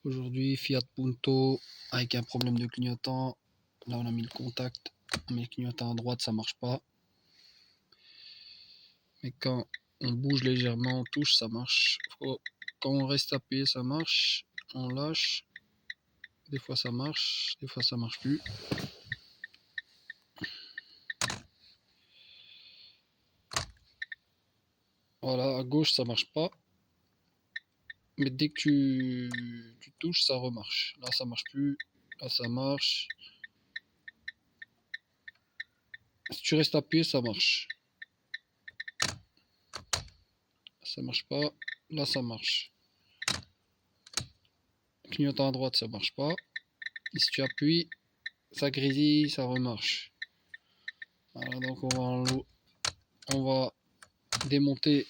Aujourd'hui, Fiat Punto avec un problème de clignotant. Là, on a mis le contact, on met le clignotant à droite, ça marche pas. Mais quand on bouge légèrement, on touche, ça marche. Quand on reste appuyé, ça marche. On lâche. Des fois, ça marche. Des fois, ça marche plus. Voilà, à gauche, ça marche pas. Mais dès que tu touches, ça remarche. Là, ça marche plus. Là, ça marche. Si tu restes appuyé, ça marche. Ça marche pas. Là, ça marche. Clignotant à droite, ça marche pas. Et si tu appuies, ça grésille, ça remarche. Voilà, donc on va démonter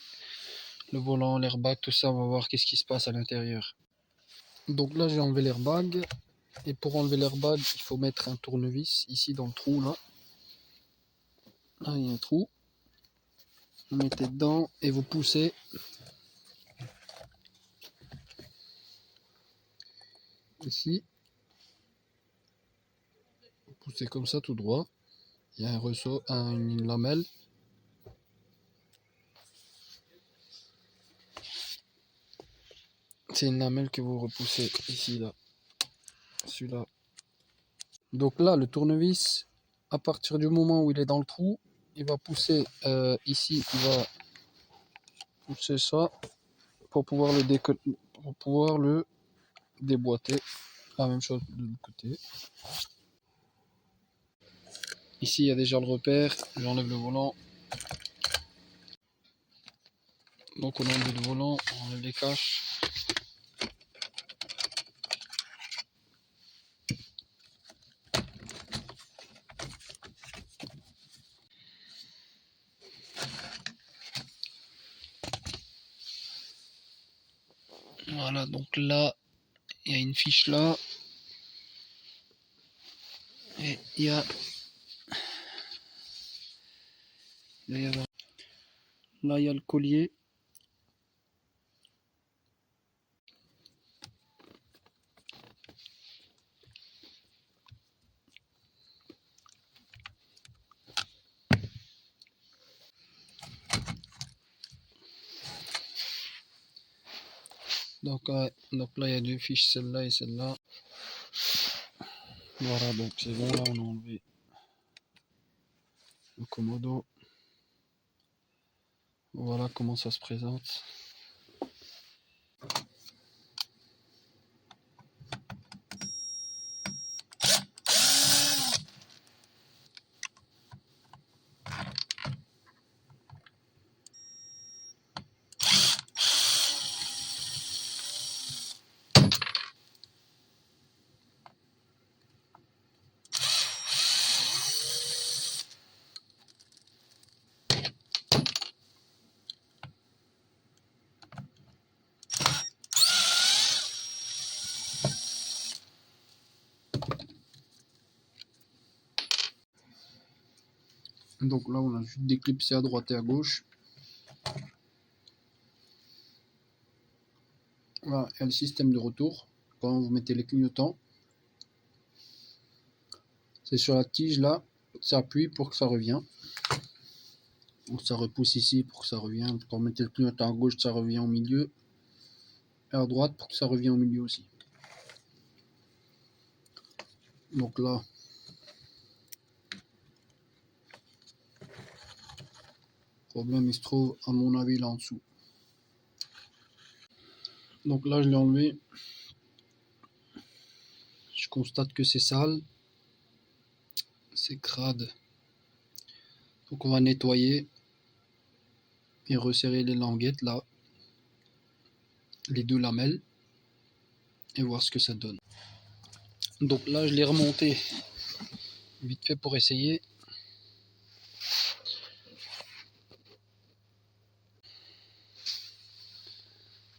le volant, l'airbag, tout ça, on va voir qu'est-ce qui se passe à l'intérieur. Donc là, j'ai enlevé l'airbag. Et pour enlever l'airbag, il faut mettre un tournevis ici dans le trou là. Là, il y a un trou. Vous mettez dedans et vous poussez. Ici. Vous poussez comme ça tout droit. Il y a un ressort, une lamelle. C'est une lamelle que vous repoussez ici là. Celui-là. Donc là, le tournevis, à partir du moment où il est dans le trou, il va pousser ici, il va pousser ça pour pouvoir le déboîter. La même chose de l'autre côté. Ici, il y a déjà le repère. J'enlève le volant. Donc on enlève le volant, on enlève les caches. Voilà, donc là, il y a une fiche là. Et il y a... Là, il y a le collier. Donc là, il y a deux fiches, celle-là et celle-là. Voilà, donc c'est bon, là, on a enlevé le commodo. Voilà comment ça se présente. Donc là, on a juste déclipsé à droite et à gauche. Voilà, il y a le système de retour. Quand vous mettez les clignotants, c'est sur la tige là, ça appuie pour que ça revienne. Donc ça repousse ici pour que ça revienne. Quand vous mettez le clignotant à gauche, ça revient au milieu. Et à droite pour que ça revienne au milieu aussi. Donc là, le problème il se trouve à mon avis là en dessous. Donc là je l'ai enlevé. Je constate que c'est sale. C'est crade. Donc on va nettoyer et resserrer les languettes là. Les deux lamelles. Et voir ce que ça donne. Donc là je l'ai remonté vite fait pour essayer.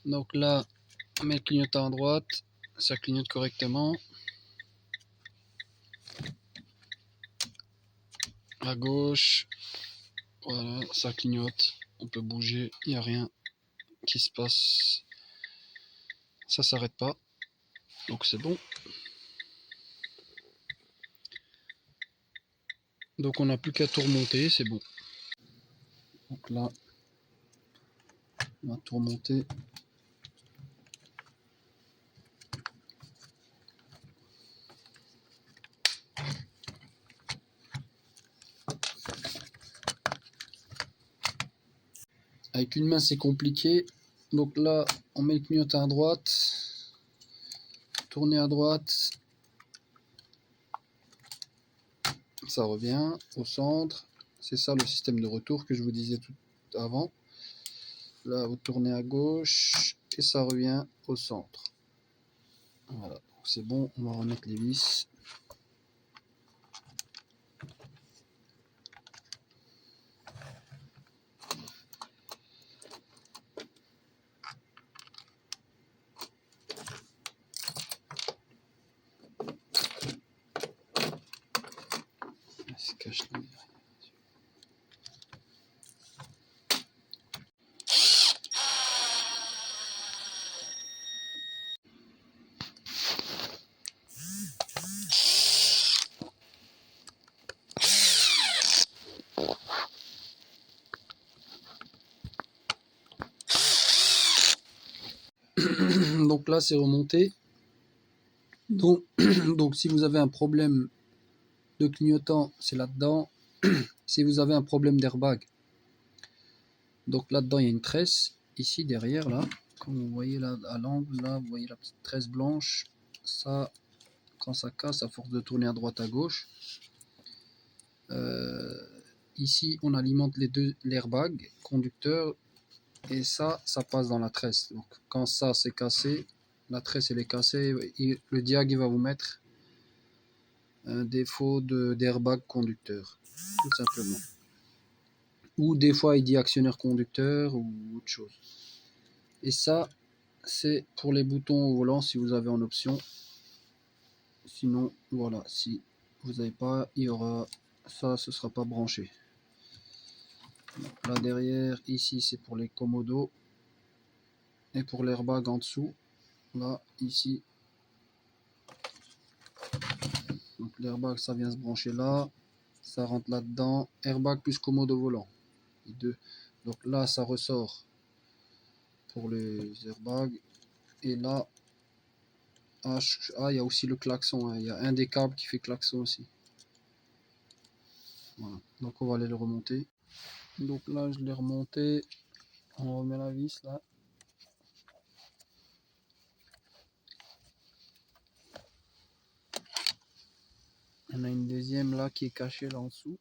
Donc là, on met le clignotant à droite, ça clignote correctement. À gauche, voilà, ça clignote. On peut bouger, il n'y a rien qui se passe. Ça s'arrête pas. Donc c'est bon. Donc on n'a plus qu'à tout remonter, c'est bon. Donc là, on va tout remonter. Avec une main c'est compliqué. Donc là, on met le clignotant à droite. Tourner à droite. Ça revient au centre. C'est ça le système de retour que je vous disais tout avant. Là, vous tournez à gauche et ça revient au centre. Voilà, c'est bon, on va remettre les vis. Il se cache là. Donc là, c'est remonté. Donc, donc si vous avez un problème de clignotant, c'est là-dedans. Si vous avez un problème d'airbag, donc là-dedans, il y a une tresse. Ici, derrière, là, comme vous voyez là, à l'angle, là, vous voyez la petite tresse blanche. Ça, quand ça casse, à force de tourner à droite, à gauche. Ici, on alimente les deux l'airbag conducteur. Et ça passe dans la tresse. Donc quand ça c'est cassé, la tresse elle est cassée, le diag il va vous mettre un défaut d'airbag conducteur, tout simplement. Ou des fois il dit actionneur conducteur ou autre chose. Et ça c'est pour les boutons au volant si vous avez en option. Sinon voilà, si vous n'avez pas, il y aura ça, ce sera pas branché. Là derrière, ici c'est pour les commodos. Et pour l'airbag en dessous, là, ici. Donc l'airbag, ça vient se brancher là. Ça rentre là-dedans. Airbag plus commode au volant. Les deux. Donc là, ça ressort pour les airbags. Et là, il y a aussi le klaxon. Il y a un des câbles qui fait klaxon aussi. Voilà. Donc on va aller le remonter. Donc là, je l'ai remonté. On remet la vis là. On a une deuxième là qui est cachée là en dessous.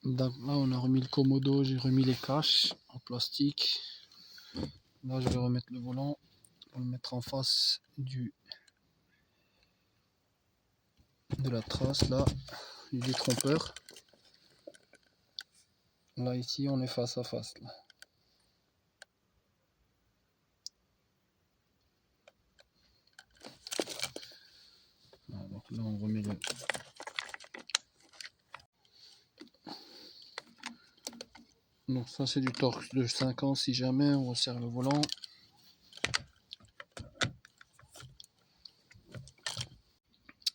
Donc là, on a remis le commodo, j'ai remis les caches en plastique. Là, je vais remettre le volant pour le mettre en face de la trace là, du détrompeur. Là, ici, on est face à face là. Voilà, donc là, on remet le. Donc ça, c'est du torque de 5 ans si jamais on resserre le volant.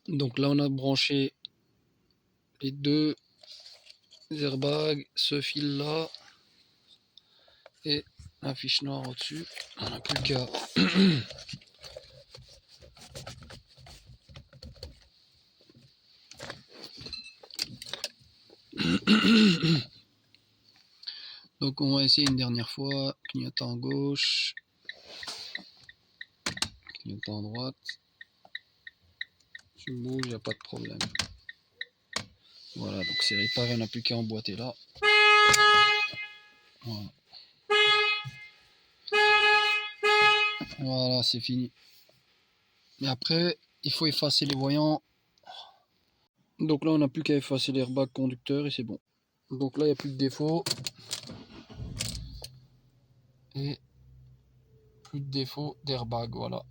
Donc là, on a branché les deux airbags, ce fil là et la fiche noire au-dessus. On n'a plus qu'à donc on va essayer une dernière fois. Clignotant à gauche, clignotant à droite. Tu bouges, il n'y a pas de problème. Voilà, donc c'est réparé, on n'a plus qu'à emboîter là. Voilà. Voilà, c'est fini. Et après, il faut effacer les voyants. Donc là, on n'a plus qu'à effacer l'airbag conducteur et c'est bon. Donc là, il n'y a plus de défaut. Et plus de défaut d'airbag, voilà.